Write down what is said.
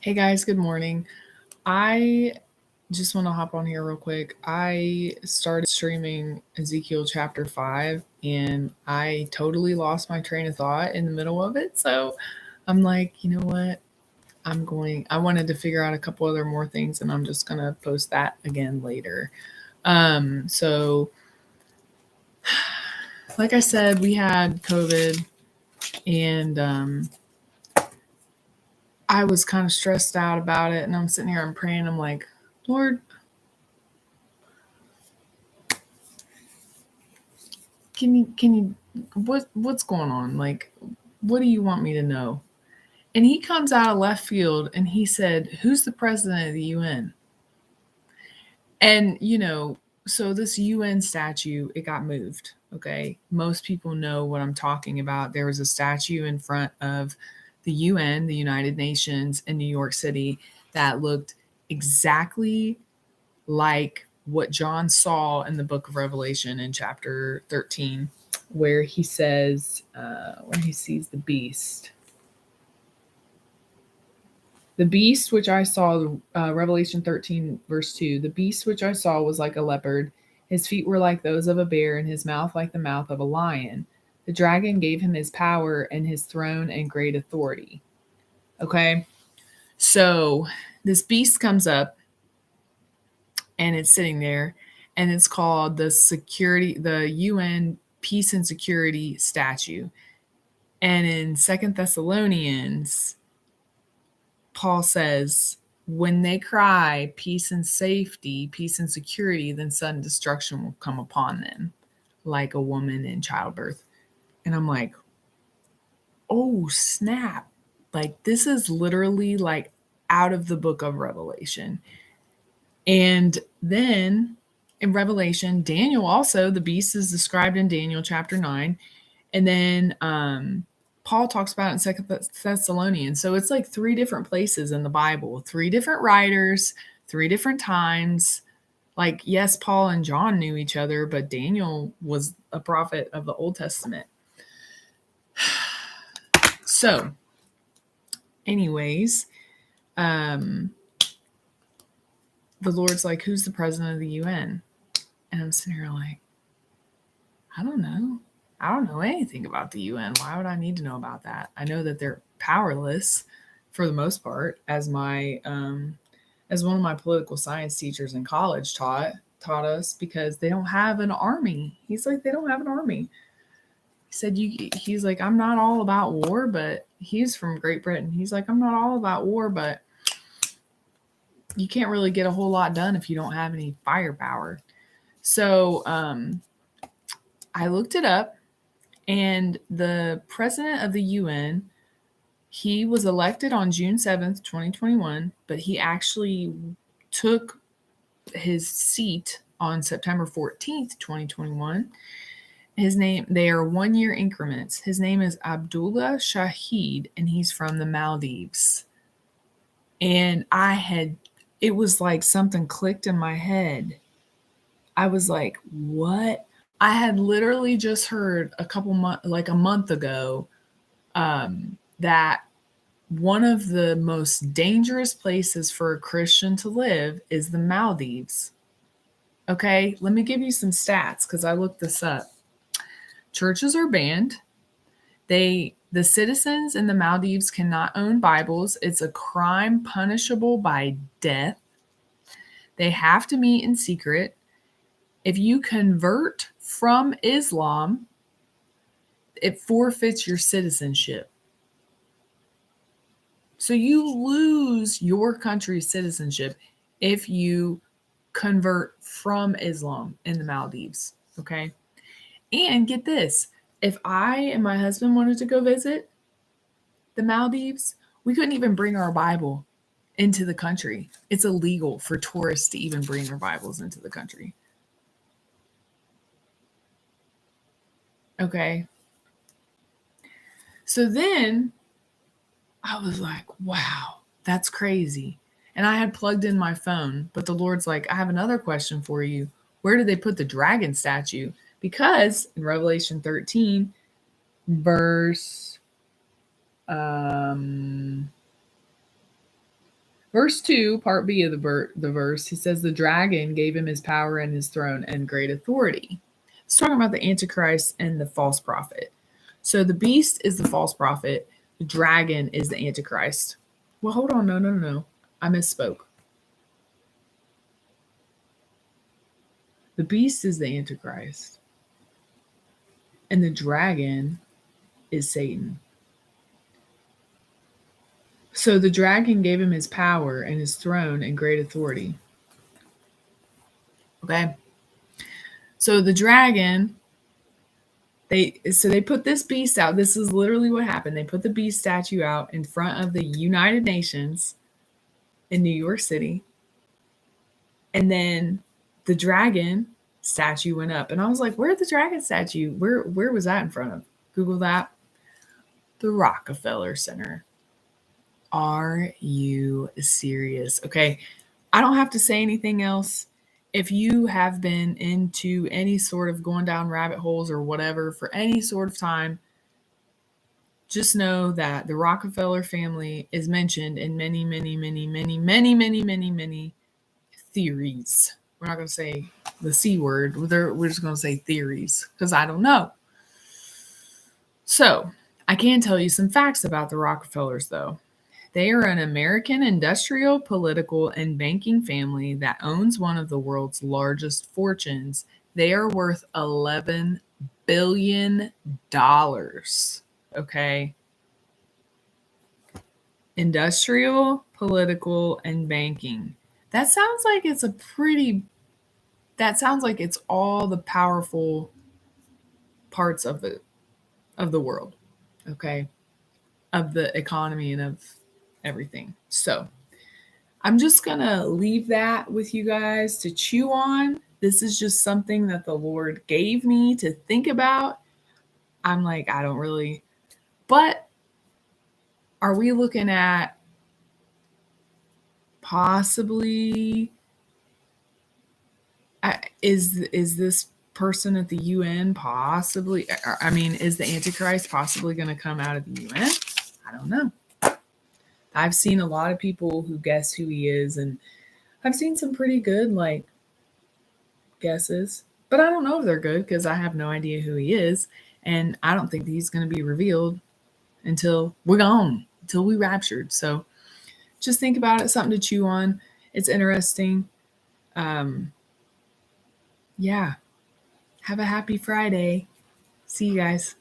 Hey guys, good morning. I just want to hop on here real quick. I started streaming Ezekiel chapter 5 and I totally lost my train of thought in the middle of it. So I'm like, you know what? I wanted to figure out a couple other more things and I'm just going to post that again later. So like I said, we had COVID and I was kind of stressed out about it and I'm sitting here and praying. I'm like, Lord, can you what's going on? Like, what do you want me to know? And he comes out of left field and he said, "Who's the president of the UN?" And so this UN statue, it got moved. Okay, most people know what I'm talking about. There was a statue in front of the UN, the United Nations, in New York City that looked exactly like what John saw in the book of Revelation in chapter 13, where he says, when he sees the beast. The beast which I saw, Revelation 13, verse 2, the beast which I saw was like a leopard. His feet were like those of a bear, and his mouth like the mouth of a lion. The dragon gave him his power and his throne and great authority. Okay, so this beast comes up and it's sitting there and it's called the UN Peace and Security Statue. And in Second Thessalonians, Paul says, when they cry peace and safety, peace and security, then sudden destruction will come upon them like a woman in childbirth. And I'm like, oh snap. Like this is literally like out of the book of Revelation. And then in Revelation, Daniel also, the beast is described in Daniel chapter 9. And then Paul talks about it in Second Thessalonians. So it's like three different places in the Bible, three different writers, three different times. Like, yes, Paul and John knew each other, but Daniel was a prophet of the Old Testament. So, anyways, the Lord's like, who's the president of the UN? And I'm sitting here like, I don't know. I don't know anything about the UN. Why would I need to know about that? I know that they're powerless for the most part, as as one of my political science teachers in college taught us, because they don't have an army. He's like, they don't have an army. He said he's like, I'm not all about war, but he's from Great Britain. He's like, I'm not all about war, but you can't really get a whole lot done if you don't have any firepower. So I looked it up. And the president of the UN, he was elected on June 7th, 2021, but he actually took his seat on September 14th, 2021. They are 1 year increments. His name is Abdullah Shahid, and he's from the Maldives. And it was like something clicked in my head. I was like, what? I had literally just heard a month ago, that one of the most dangerous places for a Christian to live is the Maldives. Okay, let me give you some stats because I looked this up. Churches are banned. The citizens in the Maldives cannot own Bibles. It's a crime punishable by death. They have to meet in secret. If you convert from Islam, it forfeits your citizenship. So you lose your country's citizenship if you convert from Islam in the Maldives. Okay. And get this, if I and my husband wanted to go visit the Maldives, we couldn't even bring our Bible into the country. It's illegal for tourists to even bring their Bibles into the country. Okay. So then I was like, wow, that's crazy. And I had plugged in my phone, but the Lord's like, I have another question for you. Where did they put the dragon statue? Because in Revelation 13, verse Verse 2, part B of the verse, he says, the dragon gave him his power and his throne and great authority. It's talking about the Antichrist and the false prophet. So the beast is the false prophet, the dragon is the Antichrist. Well, hold on. No. I misspoke. The beast is the Antichrist, and the dragon is Satan. So the dragon gave him his power and his throne and great authority. Okay. So the dragon, they put this beast out. This is literally what happened. They put the beast statue out in front of the United Nations in New York City. And then the dragon statue went up. And I was like, where's the dragon statue? Where was that in front of? Google that. The Rockefeller Center. Are you serious? Okay. I don't have to say anything else. If you have been into any sort of going down rabbit holes or whatever for any sort of time, just know that the Rockefeller family is mentioned in many theories. We're not going to say the C word. We're just going to say theories because I don't know. So I can tell you some facts about the Rockefellers, though. They are an American industrial, political, and banking family that owns one of the world's largest fortunes. They are worth $11 billion. Okay. Industrial, political, and banking. That sounds like it's all the powerful parts of the world. Okay. Of the economy and of everything. So I'm just going to leave that with you guys to chew on. This is just something that the Lord gave me to think about. I'm like, I don't really, but are we looking at possibly, is this person at the UN possibly, I mean, is the Antichrist possibly going to come out of the UN? I don't know. I've seen a lot of people who guess who he is, and I've seen some pretty good guesses, but I don't know if they're good because I have no idea who he is, and I don't think he's going to be revealed until we're gone, until we raptured. So just think about it, something to chew on. It's interesting. Yeah. Have a happy Friday. See you guys.